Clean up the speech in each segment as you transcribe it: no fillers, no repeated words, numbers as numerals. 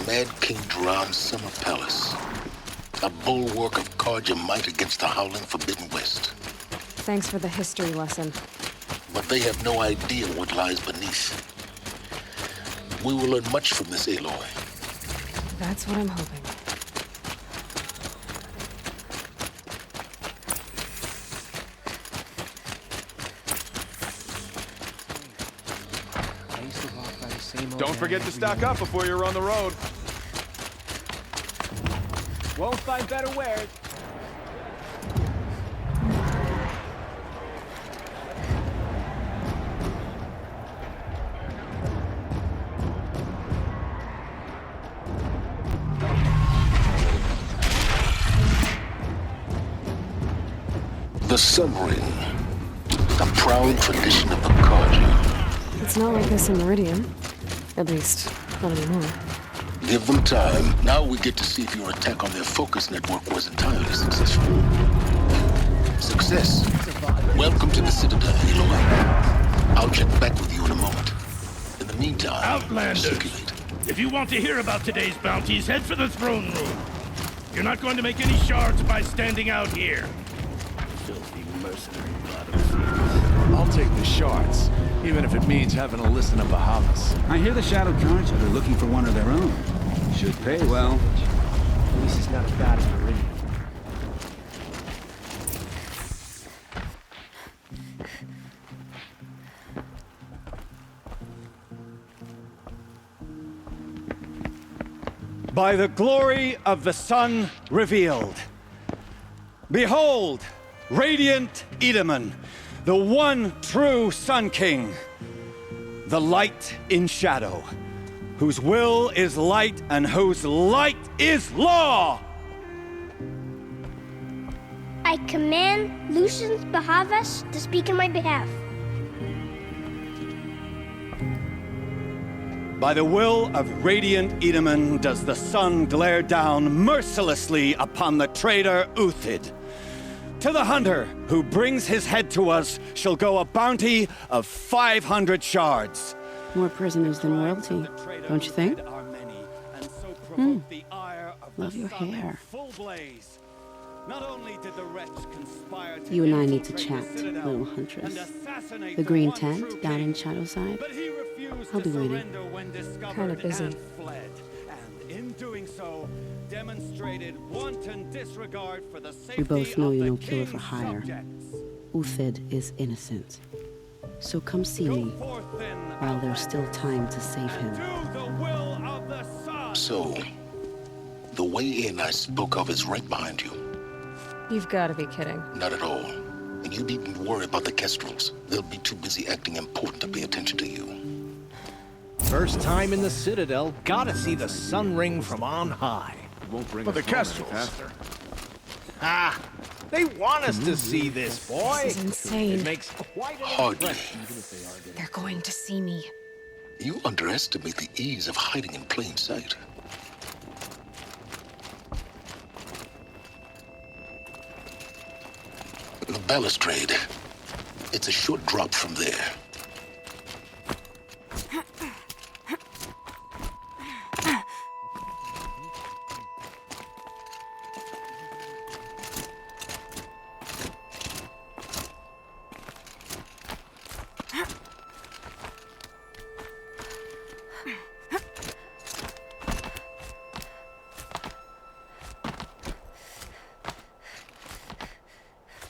Mad King Duran's summer palace. A bulwark of Carja might against the howling Forbidden West. Thanks for the history lesson. But they have no idea what lies beneath. We will learn much from this Aloy. That's what I'm hoping. Don't forget to stock up before you're on the road. Won't find better wares. The Sun Ring, a proud tradition of the Carja. It's not like this in Meridian. At least, not anymore. Give them time. Now we get to see if your attack on their focus network was entirely successful. Success. Welcome to the Citadel, Aloy. I'll check back with you in a moment. In the meantime, Outlanders, circulate. if you want to hear about today's bounties, head for the throne room. You're not going to make any shards by standing out here. Filthy mercenary bottom. I'll take the shards, even if it means having to listen to Bahamas. I hear the Shadow Carja are looking for one of their own. Should pay well. At least it's not as bad as Meridian. By the glory of the sun revealed. Behold, radiant Edaman, the one true Sun King. The light in shadow, whose will is light and whose light is law! I command Lucius Bahavas to speak in my behalf. By the will of radiant Edaman does the sun glare down mercilessly upon the traitor Uthid. To the hunter who brings his head to us shall go a bounty of 500 shards. More prisoners than royalty, don't you think? Love your hair. You and I need to chat, little huntress. The green tent down in Shadowside? I'll be waiting. Kinda busy. We both know you're no killer for hire. Uthid is innocent. So come see me while there's still time to save him. So, the way in I spoke of is right behind you. You've got to be kidding. Not at all. And you needn't worry about the Kestrels. They'll be too busy acting important to pay attention to you. First time in the Citadel, gotta see the Sun Ring from on high. For the Kestrels. Ah, they want us to see this, boy. This is insane. It makes quite an Hardly. impression. They're going to see me. You underestimate the ease of hiding in plain sight. The balustrade. It's a short drop from there.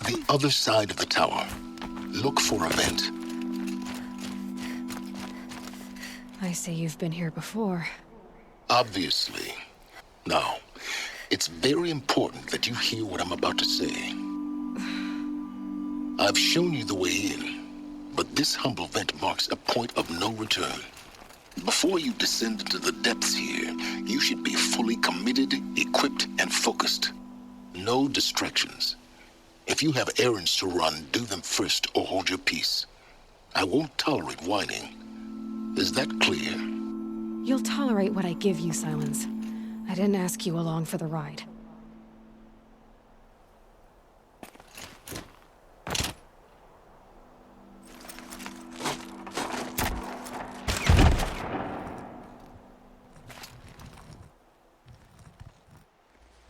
The other side of the tower. Look for a vent. I say you've been here before. Obviously. Now, it's very important that you hear what I'm about to say. I've shown you the way in, but this humble vent marks a point of no return. Before you descend into the depths here, you should be fully committed, equipped, and focused. No distractions. If you have errands to run, do them first or hold your peace. I won't tolerate whining. Is that clear? You'll tolerate what I give you, Silence. I didn't ask you along for the ride.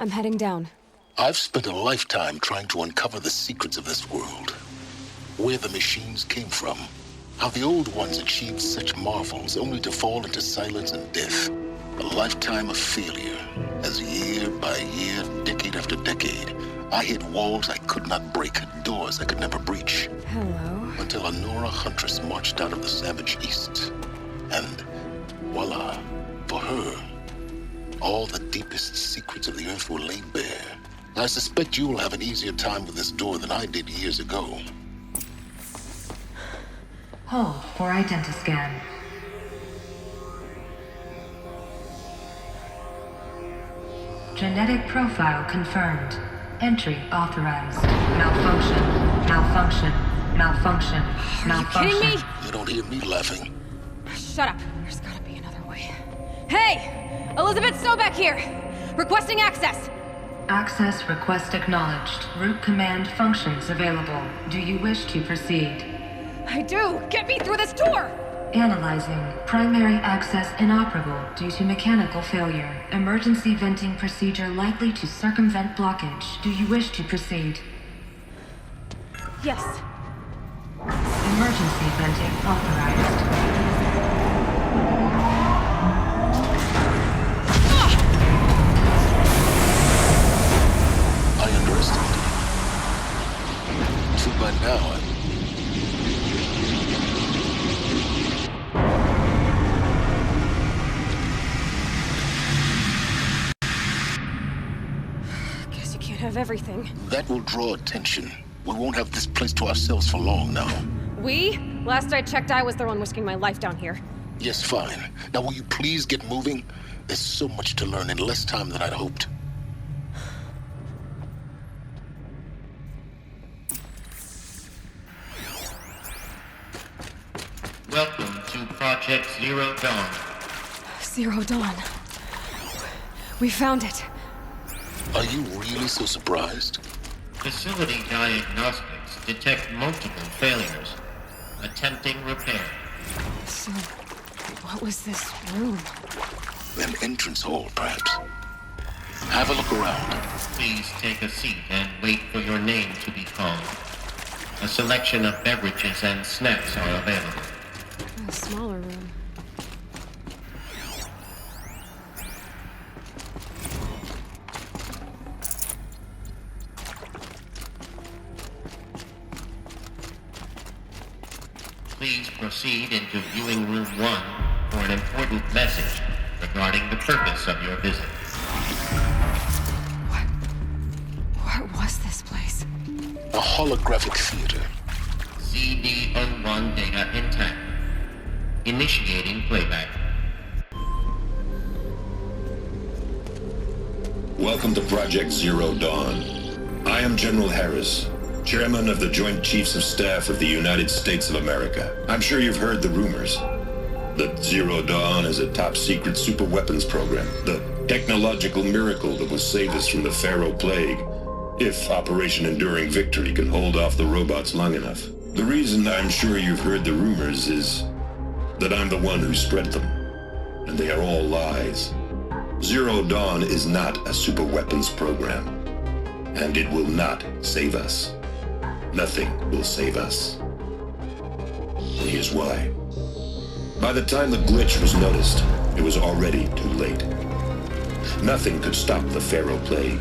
I'm heading down. I've spent a lifetime trying to uncover the secrets of this world. Where the machines came from. How the old ones achieved such marvels only to fall into silence and death. A lifetime of failure, as year by year, decade after decade, I hit walls I could not break, doors I could never breach. Hello. Until a Nora huntress marched out of the savage east. And voila, for her, all the deepest secrets of the earth were laid bare. I suspect you will have an easier time with this door than I did years ago. Hold for identiscan. Genetic profile confirmed. Entry authorized. Malfunction. Malfunction. Malfunction. Malfunction. Are you kidding me? You don't hear me laughing. Shut up. There's gotta be another way. Hey! Elizabeth Sobeck here! Requesting access! Access request acknowledged. Root command functions available. Do you wish to proceed? I do! Get me through this door! Analyzing. Primary access inoperable due to mechanical failure. Emergency venting procedure likely to circumvent blockage. Do you wish to proceed? Yes. Emergency venting authorized. I underestimated. So by now, Guess you can't have everything. that will draw attention. We won't have this place to ourselves for long now. We? Last I checked, I was the one risking my life down here. Yes, fine. Now will you please get moving? There's so much to learn in less time than I'd hoped. Welcome to Project Zero Dawn. Zero Dawn. We found it. Are you really so surprised? Facility diagnostics detect multiple failures. Attempting repair. So, what was this room? An entrance hall, perhaps. Have a look around. Please take a seat and wait for your name to be called. A selection of beverages and snacks are available. A smaller room. Please proceed into viewing room 1 for an important message regarding the purpose of your visit. What was this place? A holographic theater. CD01 data intact. Initiating playback. Welcome to Project Zero Dawn. I am General Harris, Chairman of the Joint Chiefs of Staff of the United States of America. I'm sure you've heard the rumors that Zero Dawn is a top-secret superweapons program, the technological miracle that will save us from the Pharaoh Plague, if Operation Enduring Victory can hold off the robots long enough. The reason I'm sure you've heard the rumors is that I'm the one who spread them, and they are all lies. Zero Dawn is not a superweapons program, and it will not save us. Nothing will save us. And here's why. By the time the glitch was noticed, it was already too late. Nothing could stop the Pharaoh Plague.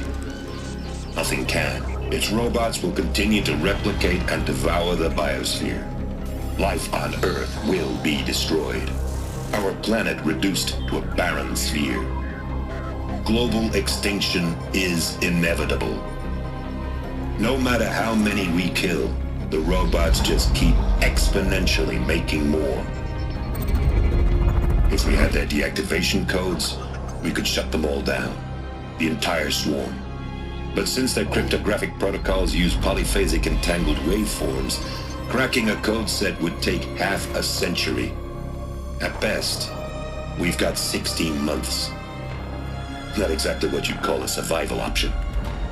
Nothing can. Its robots will continue to replicate and devour the biosphere. Life on Earth will be destroyed. Our planet reduced to a barren sphere. Global extinction is inevitable. No matter how many we kill, the robots just keep exponentially making more. If we had their deactivation codes, we could shut them all down. The entire swarm. But since their cryptographic protocols use polyphasic entangled waveforms, cracking a code set would take half a century. At best, we've got 16 months. Not exactly what you'd call a survival option.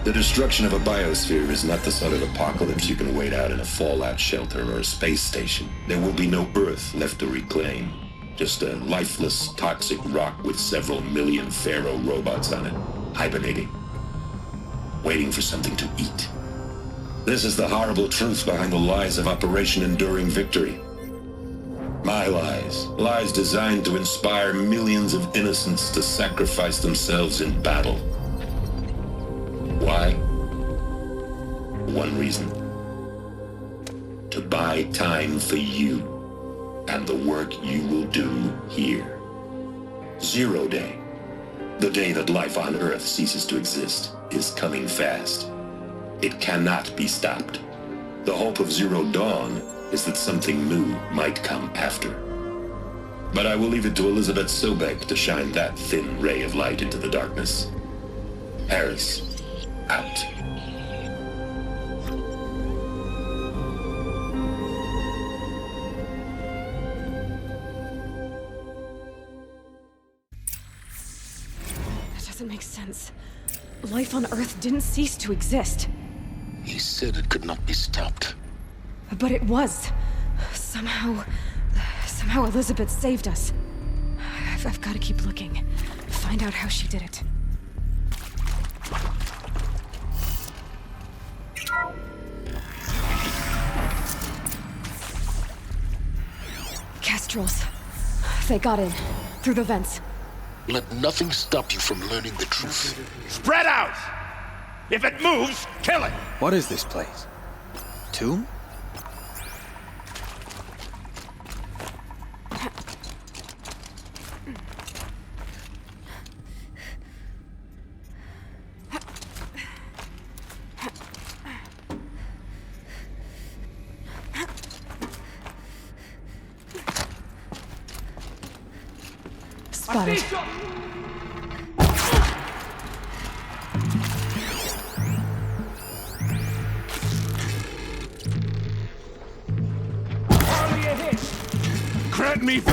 The destruction of a biosphere is not the sort of apocalypse you can wait out in a fallout shelter or a space station. There will be no Earth left to reclaim. Just a lifeless, toxic rock with several million Pharaoh robots on it, hibernating. waiting for something to eat. This is the horrible truth behind the lies of Operation Enduring Victory. My lies. Lies designed to inspire millions of innocents to sacrifice themselves in battle. Why? One reason. To buy time for you and the work you will do here. Zero Day, the day that life on Earth ceases to exist, is coming fast. It cannot be stopped. The hope of Zero Dawn is that something new might come after. But I will leave it to Elizabeth Sobek to shine that thin ray of light into the darkness. Harris, out. That doesn't make sense. Life on Earth didn't cease to exist. He said it could not be stopped. But it was. Somehow Elizabeth saved us. I've got to keep looking. Find out how she did it. Kestrels. They got in. Through the vents. Let nothing stop you from learning the truth. Spread out! If it moves, kill it! What is this place? Tomb? Spotted. Grant me victory!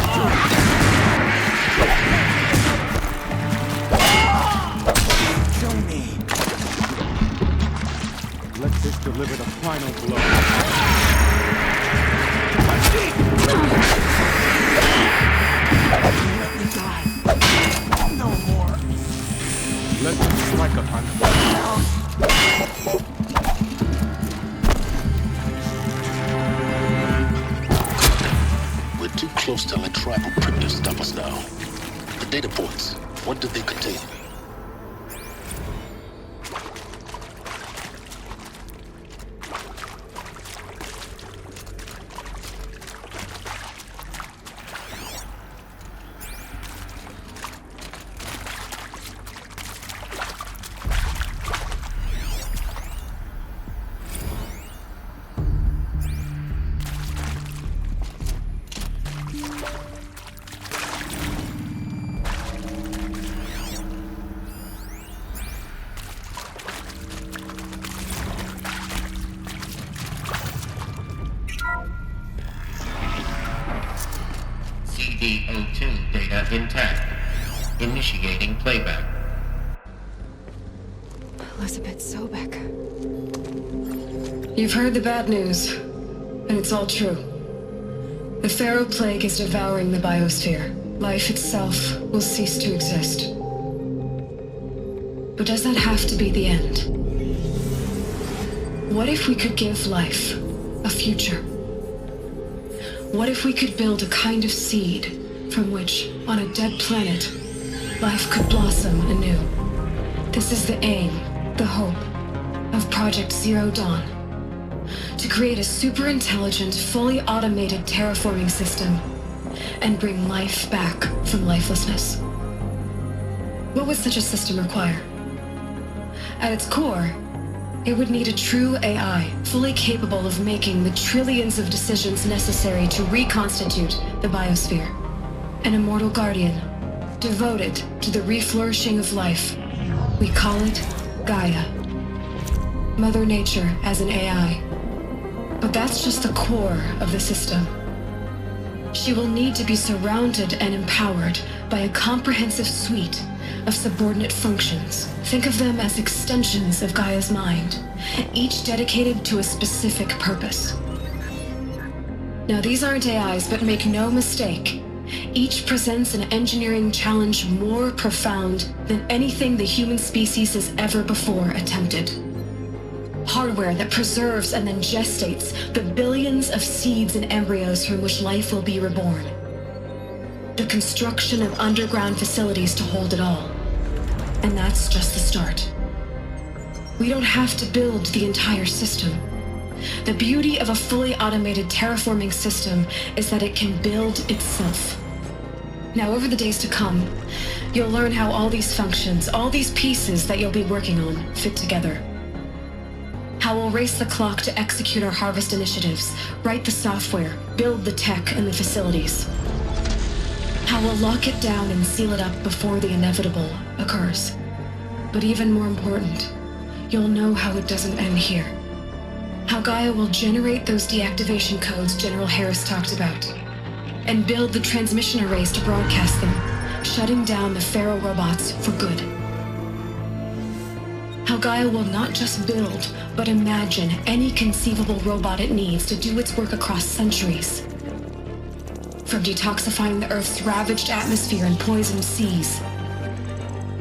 Show me. Let this deliver the final blow. Let me die. No more. Let them strike upon them. We're too close to let tribal primitives stop us now. The data points, what did they contain? CD02 data intact. Initiating playback. Elizabeth Sobek. You've heard the bad news, and it's all true. The Pharaoh Plague is devouring the biosphere. Life itself will cease to exist. But does that have to be the end? What if we could give life a future? What if we could build a kind of seed from which, on a dead planet, life could blossom anew? This is the aim, the hope, of Project Zero Dawn. To create a super-intelligent, fully automated terraforming system and bring life back from lifelessness. What would such a system require? At its core, it would need a true AI, fully capable of making the trillions of decisions necessary to reconstitute the biosphere. An immortal guardian, devoted to the reflourishing of life. We call it Gaia. Mother Nature as an AI. But that's just the core of the system. She will need to be surrounded and empowered by a comprehensive suite of subordinate functions. Think of them as extensions of Gaia's mind, each dedicated to a specific purpose. Now, these aren't AIs, but make no mistake, each presents an engineering challenge more profound than anything the human species has ever before attempted. Hardware that preserves and then gestates the billions of seeds and embryos from which life will be reborn. The construction of underground facilities to hold it all. And that's just the start. We don't have to build the entire system. The beauty of a fully automated terraforming system is that it can build itself. Now, over the days to come, you'll learn how all these functions, all these pieces that you'll be working on, fit together. How we'll race the clock to execute our harvest initiatives, write the software, build the tech and the facilities. How we'll lock it down and seal it up before the inevitable occurs. But even more important, you'll know how it doesn't end here. How Gaia will generate those deactivation codes General Harris talked about, and build the transmission arrays to broadcast them, shutting down the Pharaoh robots for good. How Gaia will not just build, but imagine any conceivable robot it needs to do its work across centuries. From detoxifying the Earth's ravaged atmosphere and poisoned seas,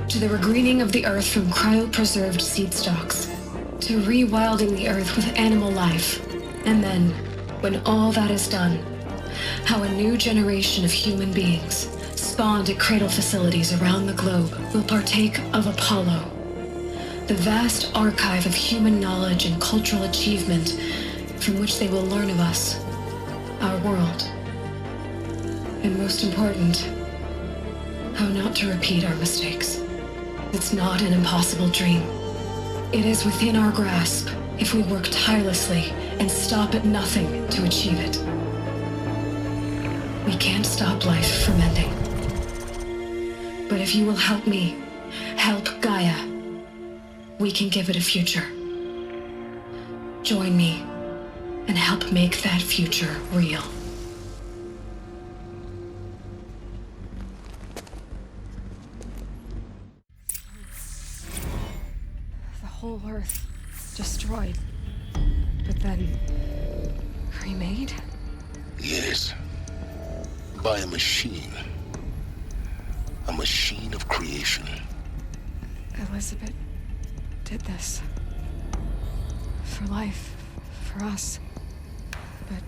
to the regreening of the Earth from cryopreserved seed stalks, to rewilding the Earth with animal life. And then, when all that is done, how a new generation of human beings, spawned at cradle facilities around the globe, will partake of Apollo, the vast archive of human knowledge and cultural achievement from which they will learn of us, our world. And most important, how not to repeat our mistakes. It's not an impossible dream. It is within our grasp if we work tirelessly and stop at nothing to achieve it. We can't stop life from ending. But if you will help me, help Gaia, we can give it a future. Join me and help make that future real. Whole Earth destroyed, but then remade? Yes. By a machine. A machine of creation. Elizabeth did this. For life. For us. But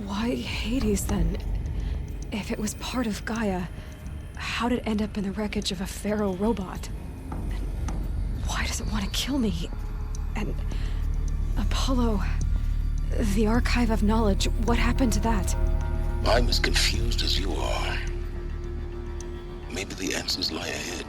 why Hades then? If it was part of Gaia, how did it end up in the wreckage of a Pharaoh robot? Why does it want to kill me? And Apollo, the archive of knowledge, what happened to that? I'm as confused as you are. Maybe the answers lie ahead.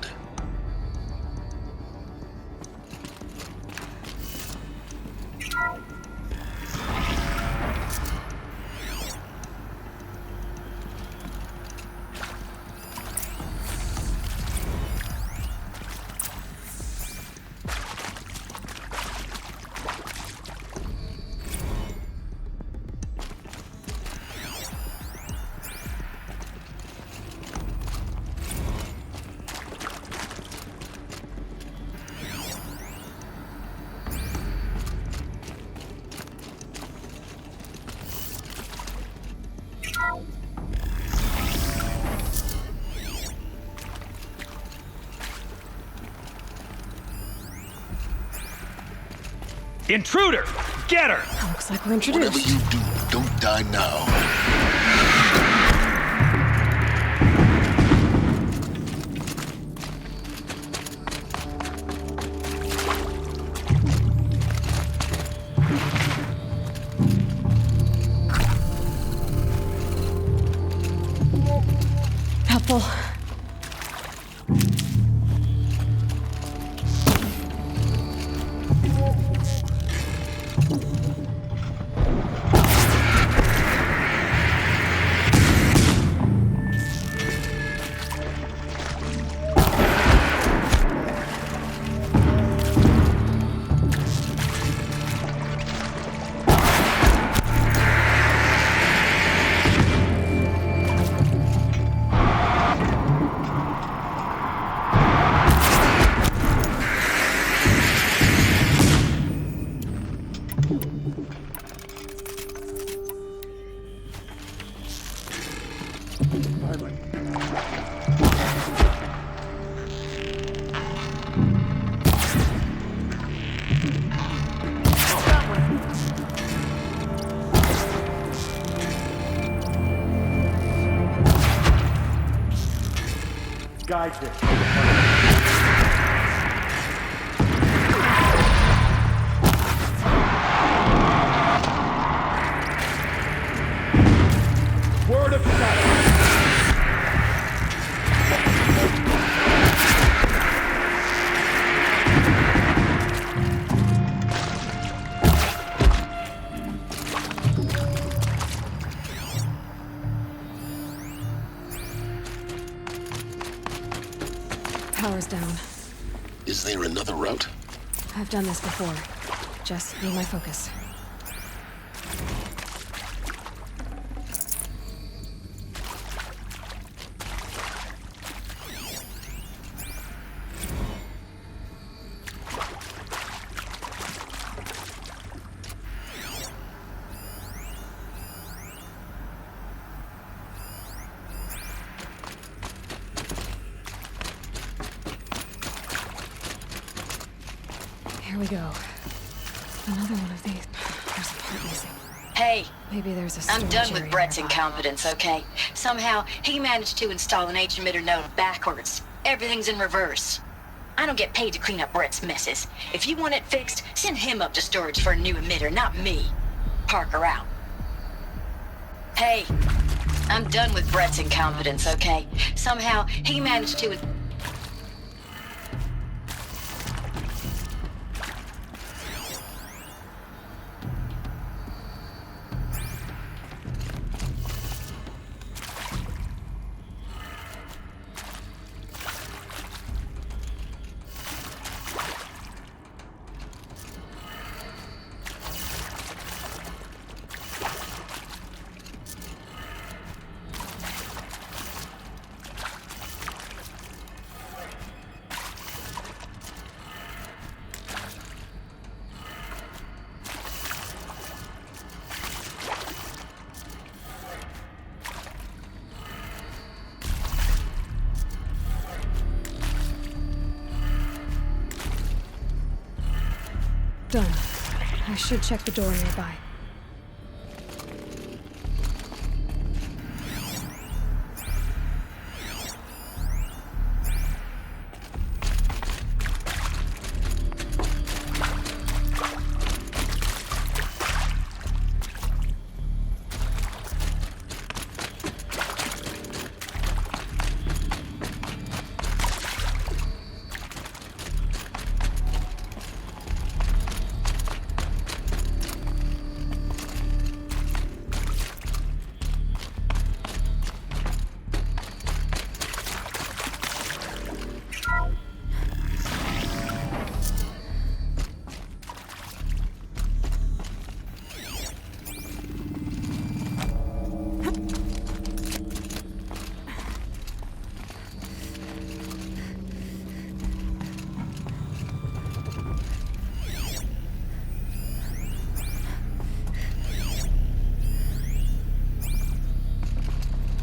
Intruder! Get her! Looks like we're introduced. Whatever you do, don't die now. Helpful. guide this. Word of silence. Power's down. Is there another route? I've done this before. Just be my focus. Here we go. Another one of these. There's a part missing. Hey, Maybe there's a I'm storage done with area Brett's nearby. incompetence, okay? Somehow, he managed to install an H-emitter node backwards. Everything's in reverse. I don't get paid to clean up Brett's messes. If you want it fixed, send him up to storage for a new emitter, not me. Parker out. Hey, I'm done with Brett's incompetence, okay? Somehow, he managed to... Done. I should check the door nearby.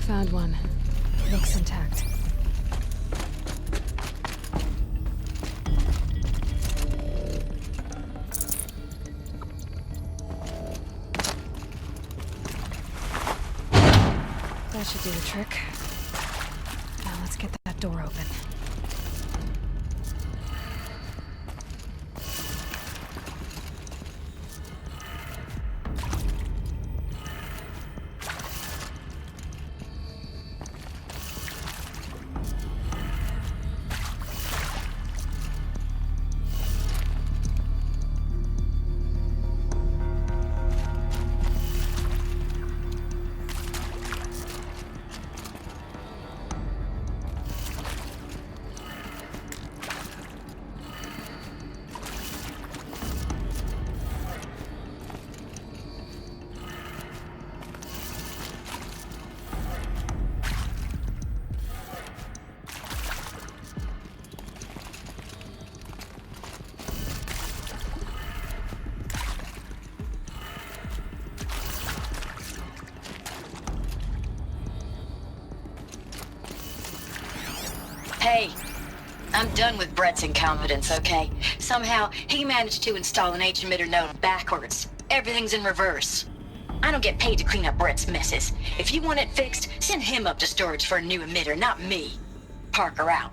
Found one. Looks intact. That should do the trick. Now let's get that door open. Hey, I'm done with Brett's incompetence, okay? Somehow, he managed to install an H-emitter node backwards. Everything's in reverse. I don't get paid to clean up Brett's messes. If you want it fixed, send him up to storage for a new emitter, not me. Parker out.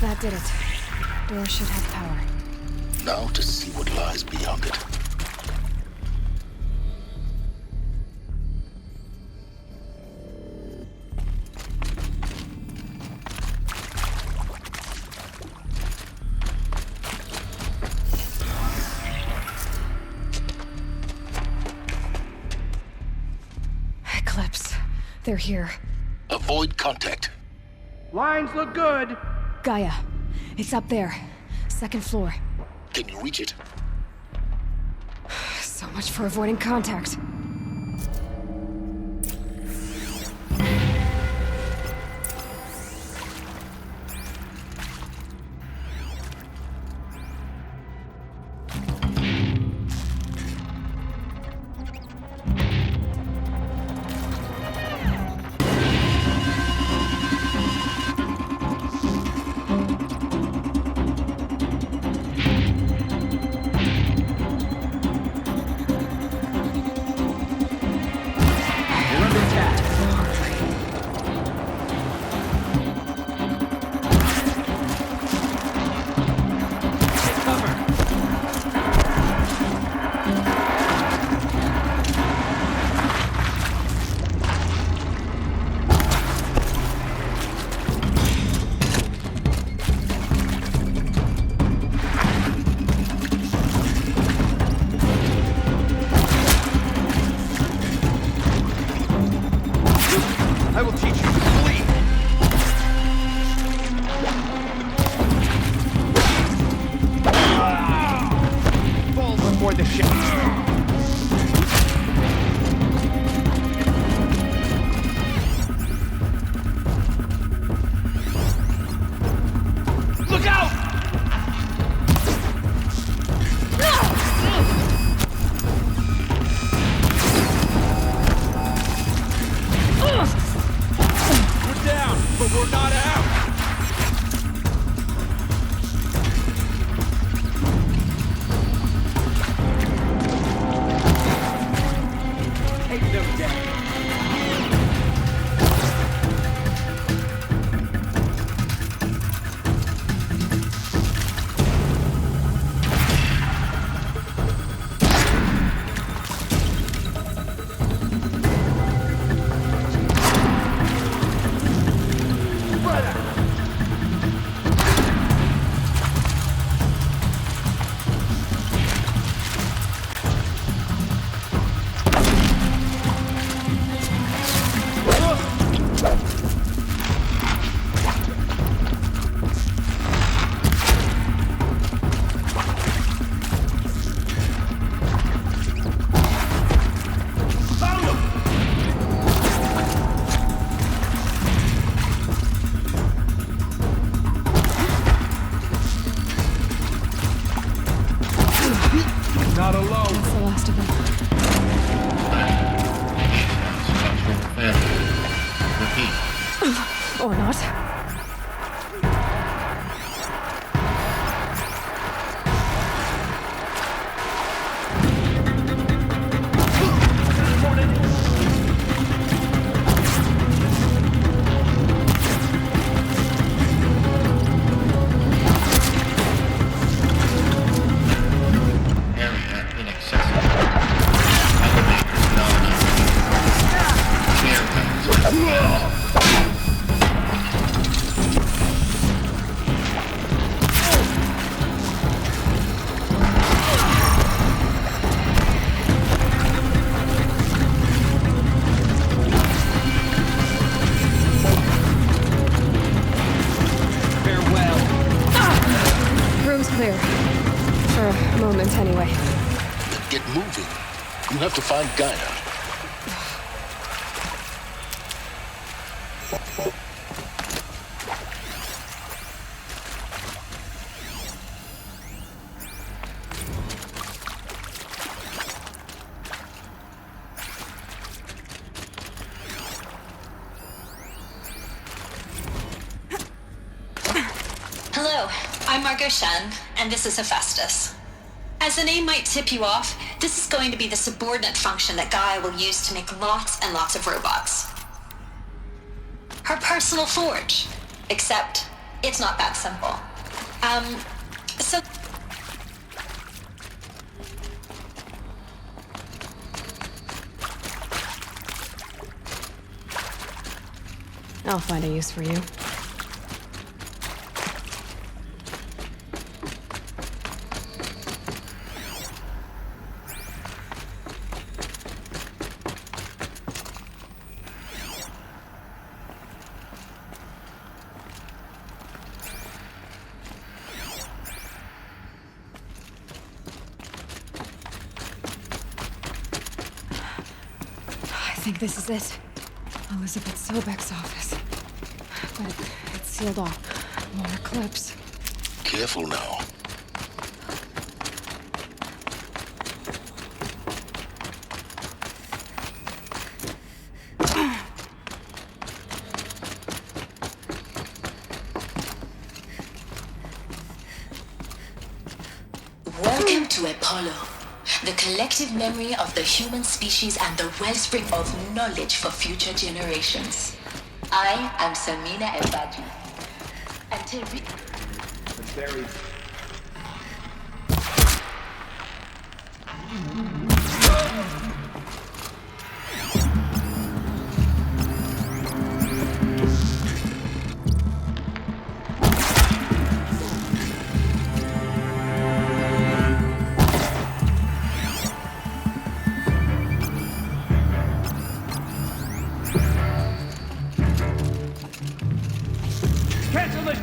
That did it. Door should have power. Now to see what lies beyond it. Eclipse. They're here. Avoid contact. Lines look good. Gaia. It's up there. Second floor. Can you reach it? So much for avoiding contact. I will teach you to flee. Fall before the ship. Look out! We're down, but we're not out. Take them down. Not alone. That's the last of them. Repeat. Or not. Area inaccessible. Elevators non-operational. Chair Room's clear. For a moment, anyway. Then get moving. You have to find Gaia. Hello, I'm Margot Shen, and this is Hephaestus. As the name might tip you off, this is going to be the subordinate function that Gaia will use to make lots and lots of robots. Her personal forge, except It's not that simple. So... I'll find a use for you. I think this is it. Elizabeth Sobek's office. But it's sealed off. More clips. Careful now. Welcome to Apollo, the collective memory of the human species and the wellspring of knowledge for future generations. I am Samina Ebadi. Until we... Very... Cancel this!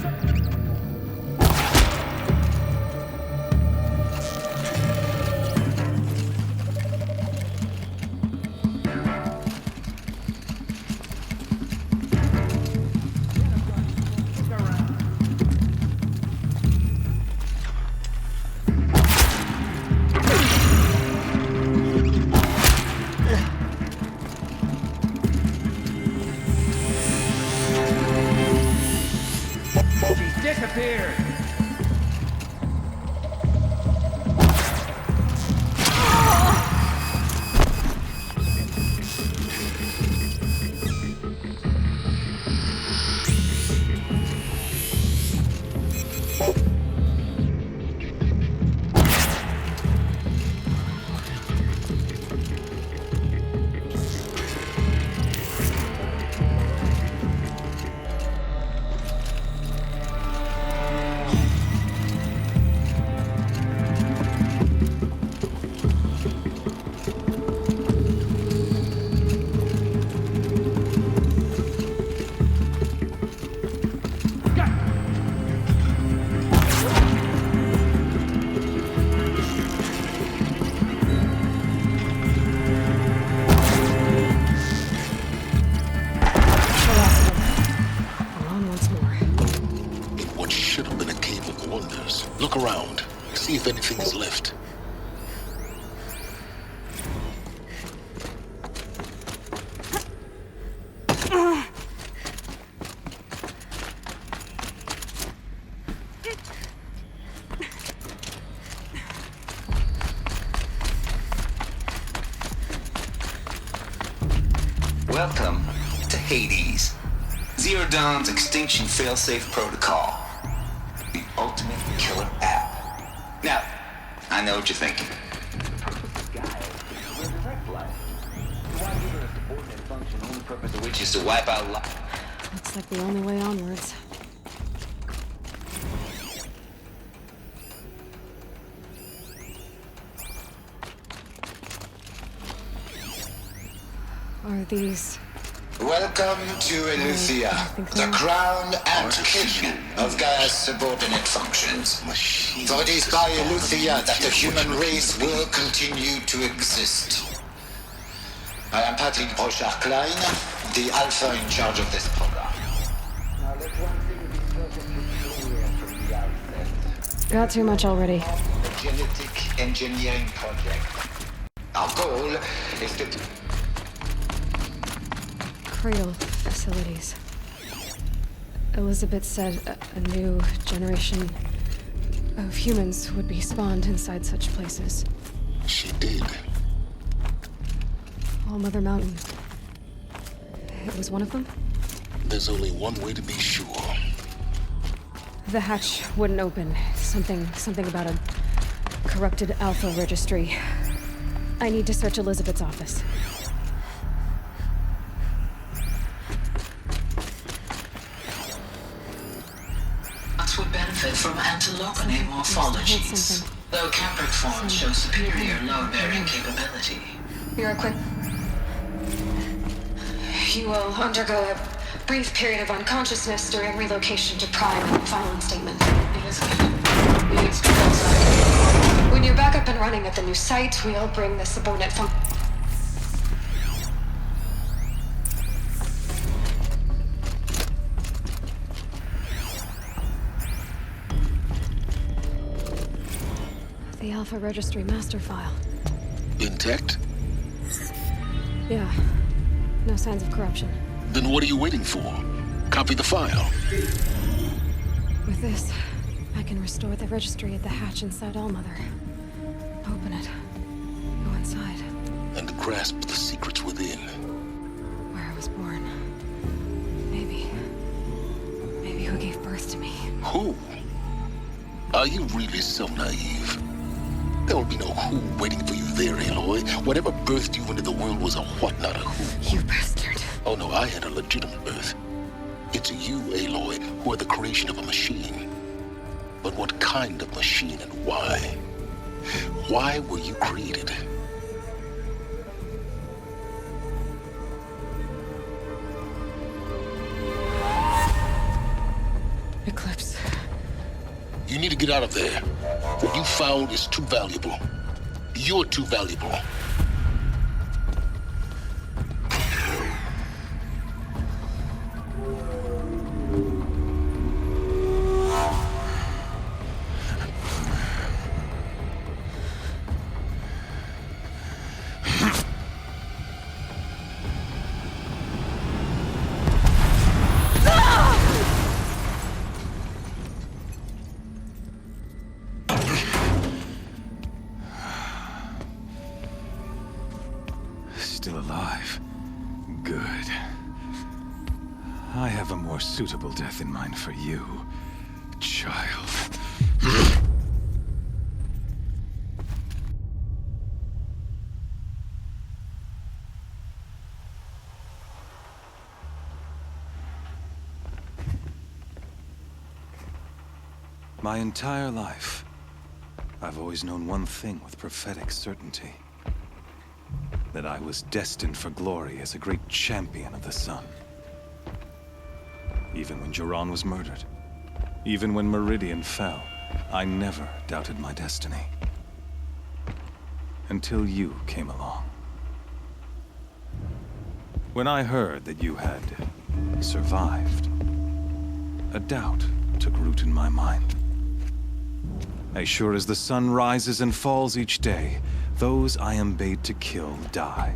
Disappeared! Look around. See if anything is left. Welcome to Hades. Zero Dawn's extinction failsafe protocol. The ultimate killer app. Now, I know what you're thinking. Only purpose of which is to wipe out life. Looks like the only way onwards. Are these... Welcome to Eleuthia, the crown and king of Gaia's subordinate functions. For it is by Eleuthia that the human race will continue to exist. I am Patrick Brochard-Klein, the Alpha in charge of this program. Now let one thing be perfectly clear from the outset. Got too much already. The genetic engineering project. Our goal is to... Cradle facilities. Elizabeth said a new generation of humans would be spawned inside such places. She did. All Mother Mountain. It was one of them? There's only one way to be sure. The hatch wouldn't open. Something about a corrupted Alpha registry. I need to search Elizabeth's office. Would benefit from antilopenate morphologies, though Capricorn shows superior load-bearing capability. You're equipped. You will undergo a brief period of unconsciousness during relocation to Prime and filing statement. When you're back up and running at the new site, we'll bring the subordinate function. The Alpha Registry master file. Intact? Yeah. No signs of corruption. Then what are you waiting for? Copy the file. With this, I can restore the registry at the hatch inside Allmother. Open it. Go inside. And grasp the secrets within. Where I was born. Maybe who gave birth to me. Who? Are you really so naive? There will be no who waiting for you there, Aloy. Whatever birthed you into the world was a what, not a who. You bastard. Oh no, I had a legitimate birth. It's you, Aloy, who are the creation of a machine. But what kind of machine and why? Why were you created? Eclipse. You need to get out of there. What you found is too valuable. You're too valuable. Still alive. Good. I have a more suitable death in mind for you, child. My entire life, I've always known one thing with prophetic certainty. That I was destined for glory as a great champion of the sun. Even when Jiran was murdered, even when Meridian fell, I never doubted my destiny. Until you came along. When I heard that you had survived, a doubt took root in my mind. As sure as the sun rises and falls each day, those I am bade to kill die.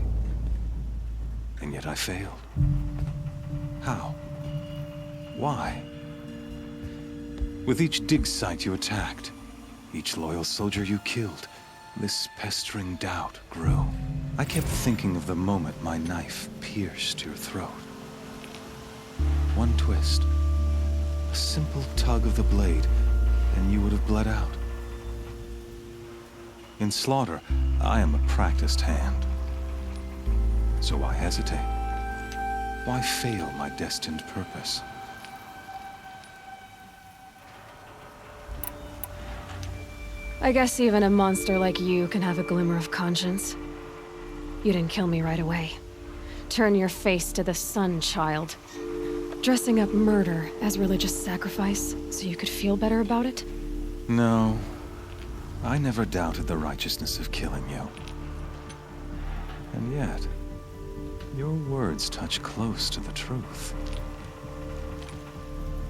And yet I failed. How? Why? With each dig site you attacked, each loyal soldier you killed, this pestering doubt grew. I kept thinking of the moment my knife pierced your throat. One twist, a simple tug of the blade, and you would have bled out. In slaughter, I am a practiced hand. So why hesitate? Why fail my destined purpose? I guess even a monster like you can have a glimmer of conscience. You didn't kill me right away. Turn your face to the sun, child. Dressing up murder as religious sacrifice so you could feel better about it? No. I never doubted the righteousness of killing you. And yet, your words touch close to the truth.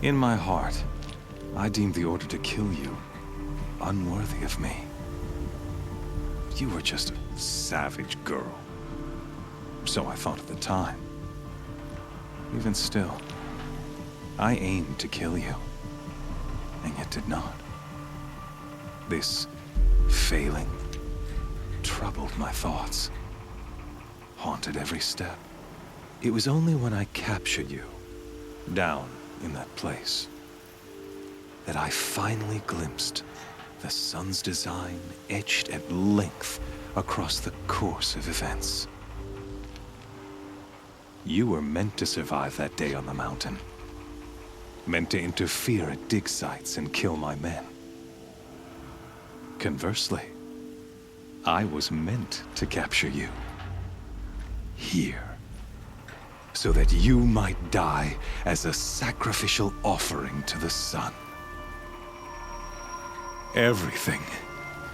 In my heart, I deemed the order to kill you unworthy of me. You were just a savage girl. So I thought at the time. Even still, I aimed to kill you, and yet did not. This failing troubled my thoughts, haunted every step. It was only when I captured you, down in that place, that I finally glimpsed the sun's design etched at length across the course of events. You were meant to survive that day on the mountain. Meant to interfere at dig sites and kill my men. Conversely, I was meant to capture you. Here. So that you might die as a sacrificial offering to the sun. Everything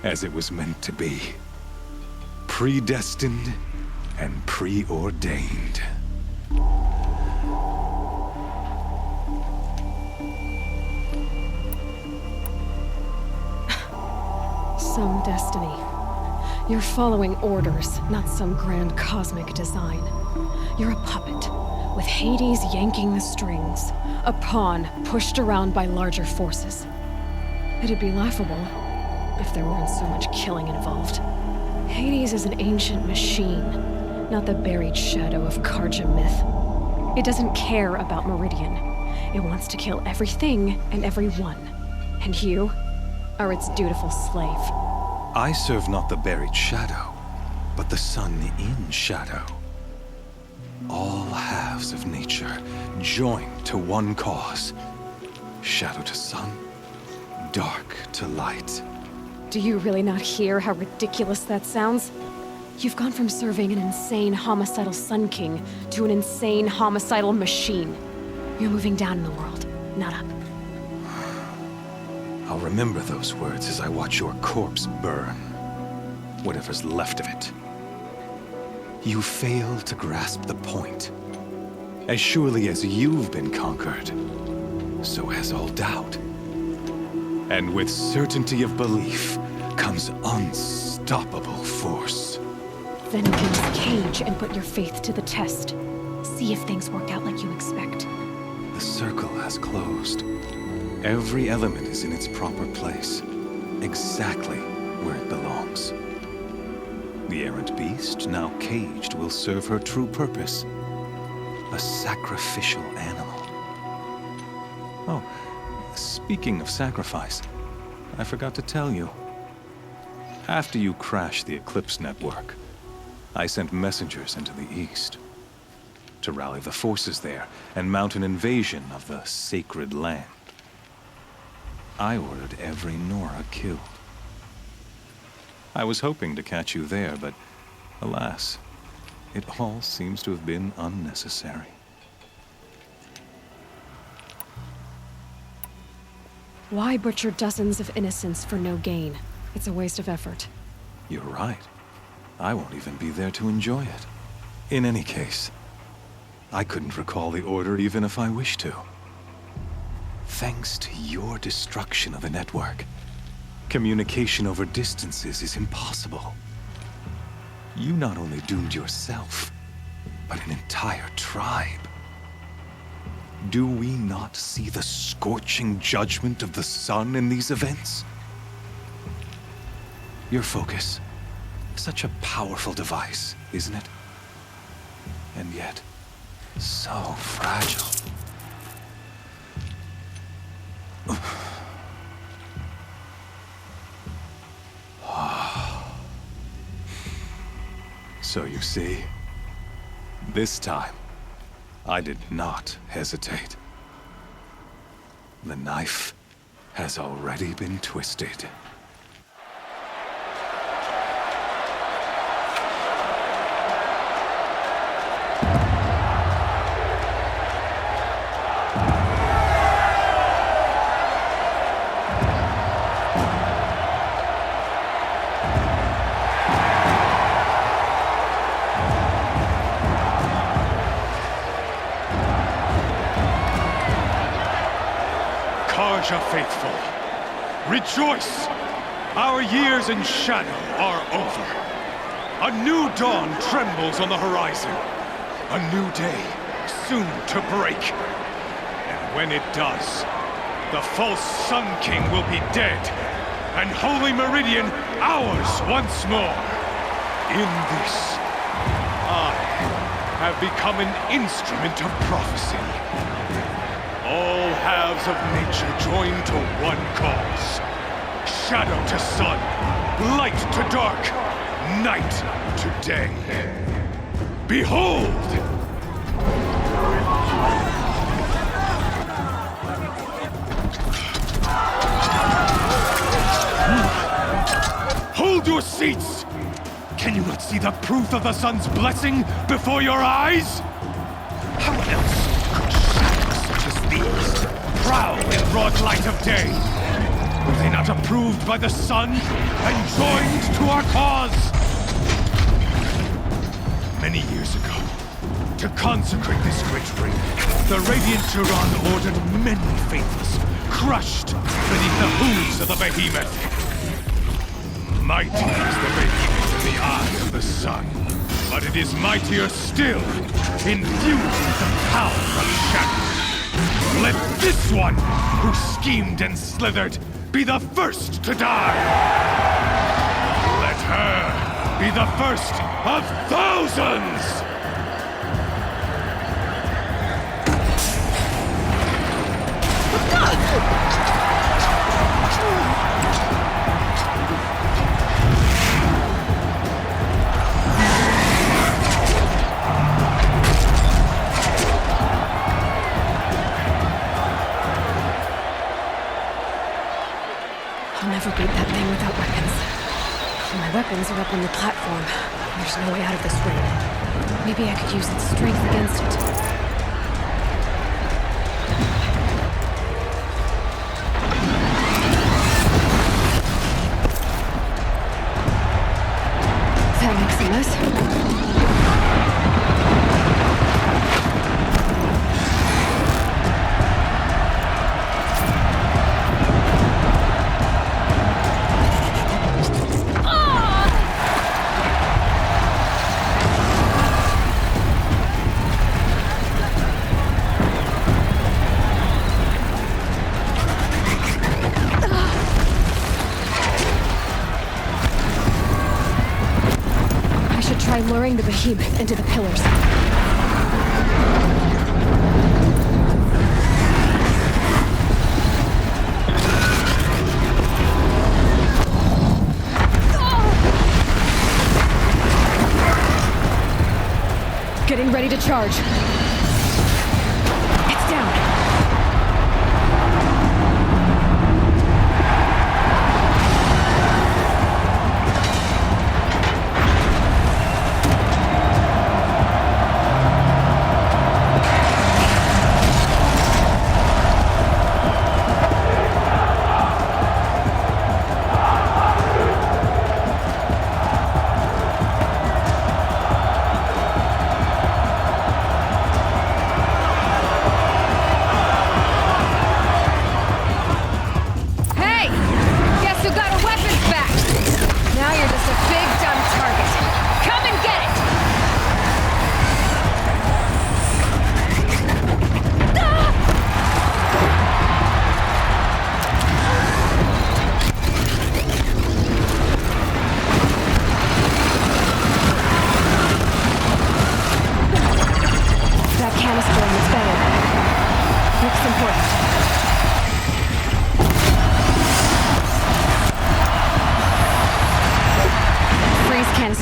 as it was meant to be. Predestined and preordained. Some destiny. You're following orders, not some grand cosmic design. You're a puppet, with Hades yanking the strings, a pawn pushed around by larger forces. It'd be laughable if there weren't so much killing involved. Hades is an ancient machine, not the buried shadow of Carja myth. It doesn't care about Meridian. It wants to kill everything and everyone. And you are its dutiful slave. I serve not the buried shadow, but the sun in shadow. All halves of nature joined to one cause. Shadow to sun, dark to light. Do you really not hear how ridiculous that sounds? You've gone from serving an insane homicidal Sun King to an insane homicidal machine. You're moving down in the world, not up. I'll remember those words as I watch your corpse burn. Whatever's left of it. You fail to grasp the point. As surely as you've been conquered, so has all doubt. And with certainty of belief comes unstoppable force. Then open this cage and put your faith to the test. See if things work out like you expect. The circle has closed. Every element is in its proper place, exactly where it belongs. The errant beast, now caged, will serve her true purpose. A sacrificial animal. Oh, speaking of sacrifice, I forgot to tell you. After you crashed the Eclipse network, I sent messengers into the east to rally the forces there and mount an invasion of the sacred land. I ordered every Nora killed. I was hoping to catch you there, but alas, it all seems to have been unnecessary. Why butcher dozens of innocents for no gain? It's a waste of effort. You're right. I won't even be there to enjoy it. In any case, I couldn't recall the order even if I wished to. Thanks to your destruction of the network, communication over distances is impossible. You not only doomed yourself, but an entire tribe. Do we not see the scorching judgment of the sun in these events? Your focus, such a powerful device, isn't it? And yet, so fragile. So you see, this time, I did not hesitate. The knife has already been twisted. Carja faithful, rejoice! Our years in shadow are over. A new dawn trembles on the horizon. A new day soon to break. And when it does, the false Sun King will be dead, and Holy Meridian ours once more. In this, I have become an instrument of prophecy. All halves of nature join to one cause. Shadow to sun, light to dark, night to day. Behold! Hold your seats! Can you not see the proof of the sun's blessing before your eyes? How else could shadows such as these prowl in broad light of day? Were they not approved by the sun and joined to our cause? Many years ago, to consecrate this great ring, the Radiant Turan ordered many faithless, crushed beneath the hooves of the behemoth. Mighty is the behemoth in the eye of the sun, but it is mightier still, infused with the power of shadow. Let this one, who schemed and slithered, be the first to die! Let her be the first of thousands! I'll never beat that thing without weapons. My weapons are up on the platform. There's no way out of this ring. Maybe I could use its strength against it. That makes a mess. Try luring the behemoth into the pillars. Getting ready to charge. It's down.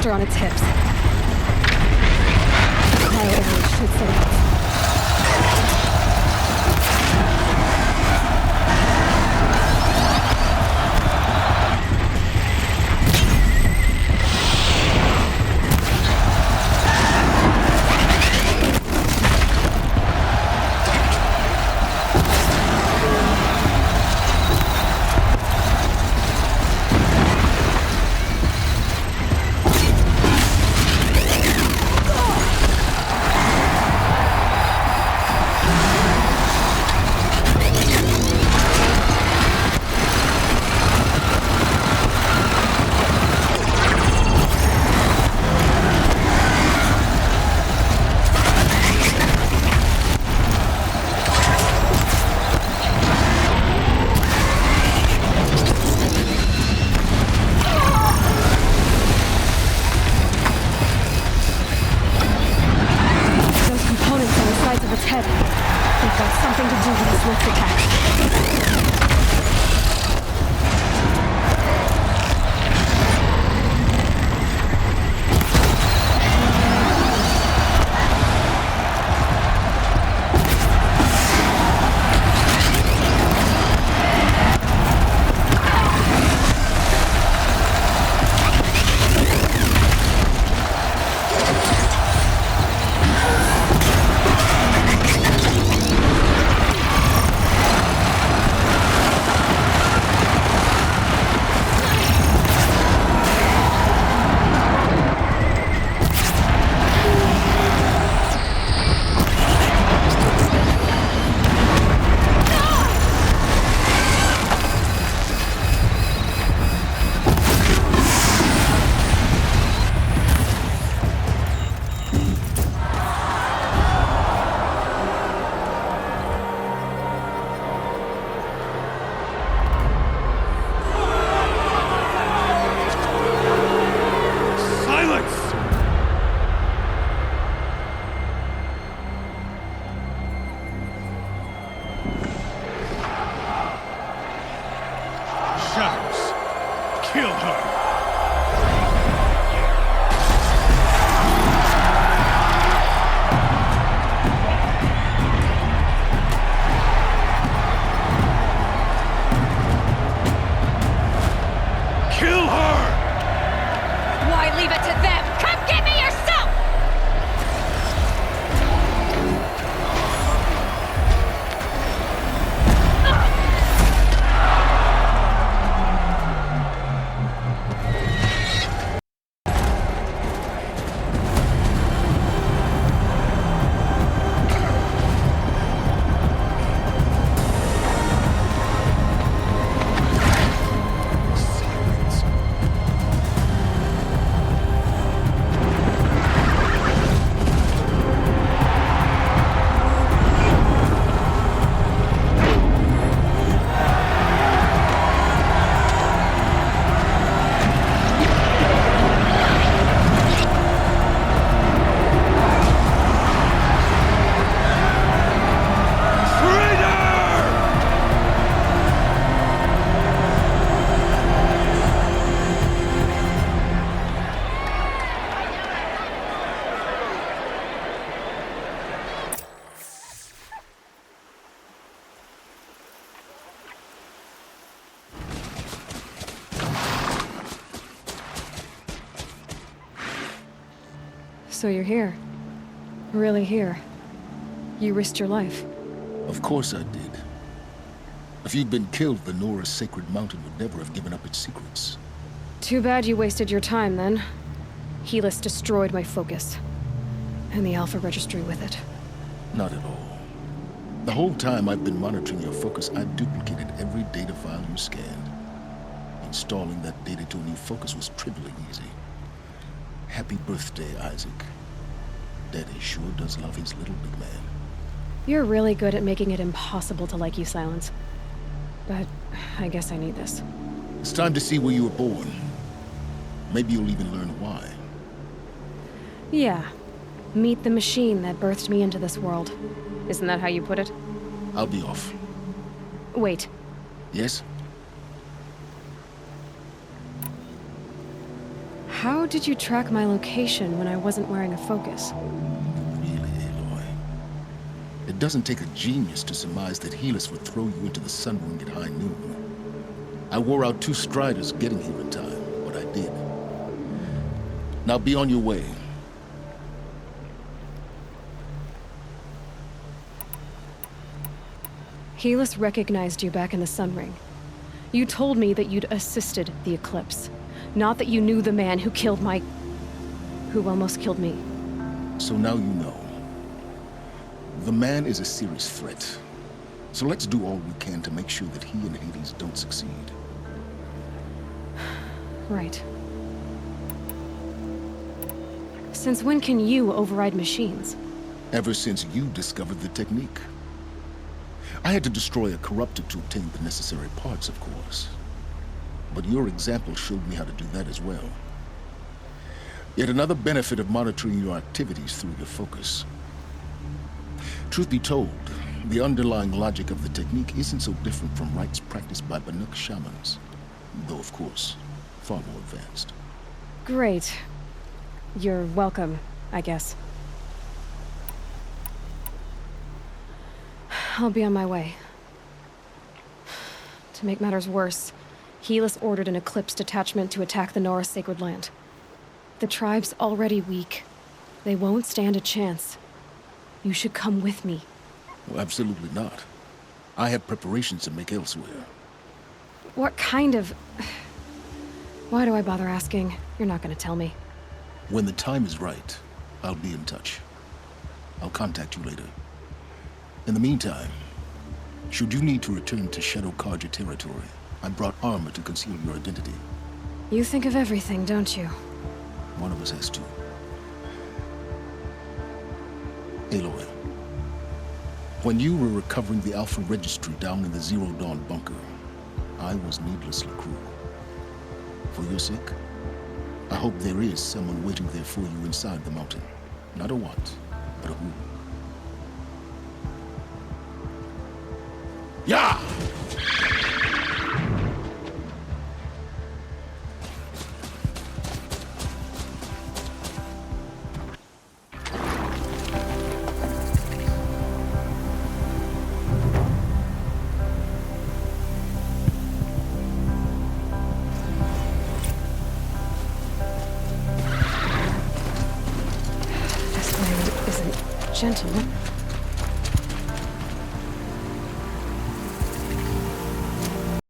On its hips. Cryo arrows should set it off. Head. They've got something to do with this lift attack. Kill her! Kill her! Why leave it to them? Come get me yourself! So you're here. Really here. You risked your life. Of course I did. If you'd been killed, the Nora's sacred mountain would never have given up its secrets. Too bad you wasted your time, then. Helis destroyed my focus. And the Alpha Registry with it. Not at all. The whole time I've been monitoring your focus, I've duplicated every data file you scanned. Installing that data to a new focus was trivially easy. Happy birthday, Isaac. Daddy sure does love his little big man. You're really good at making it impossible to like you, Silence. But I guess I need this. It's time to see where you were born. Maybe you'll even learn why. Yeah. Meet the machine that birthed me into this world. Isn't that how you put it? I'll be off. Wait. Yes? How did you track my location when I wasn't wearing a focus? Really, Aloy? It doesn't take a genius to surmise that Helis would throw you into the Sun Ring at high noon. I wore out 2 striders getting here in time, but I did. Now be on your way. Helis recognized you back in the Sun Ring. You told me that you'd assisted the Eclipse. Not that you knew the man who killed who almost killed me. So now you know. The man is a serious threat. So let's do all we can to make sure that he and Hades don't succeed. Right. Since when can you override machines? Ever since you discovered the technique. I had to destroy a corrupted to obtain the necessary parts, of course. But your example showed me how to do that as well. Yet another benefit of monitoring your activities through your focus. Truth be told, The underlying logic of the technique isn't so different from rites practiced by Banuk shamans, though of course, far more advanced. Great. You're welcome, I guess. I'll be on my way. To make matters worse, Helis ordered an Eclipse detachment to attack the Nora Sacred Land. The tribe's already weak. They won't stand a chance. You should come with me. Well, absolutely not. I have preparations to make elsewhere. What kind of... Why do I bother asking? You're not gonna tell me. When the time is right, I'll be in touch. I'll contact you later. In the meantime, should you need to return to Shadow Carja territory, I brought armor to conceal your identity. You think of everything, don't you? One of us has to. Aloy, when you were recovering the Alpha Registry down in the Zero Dawn bunker, I was needlessly cruel. For your sake, I hope there is someone waiting there for you inside the mountain. Not a what, but a who. Yeah! This land isn't gentle.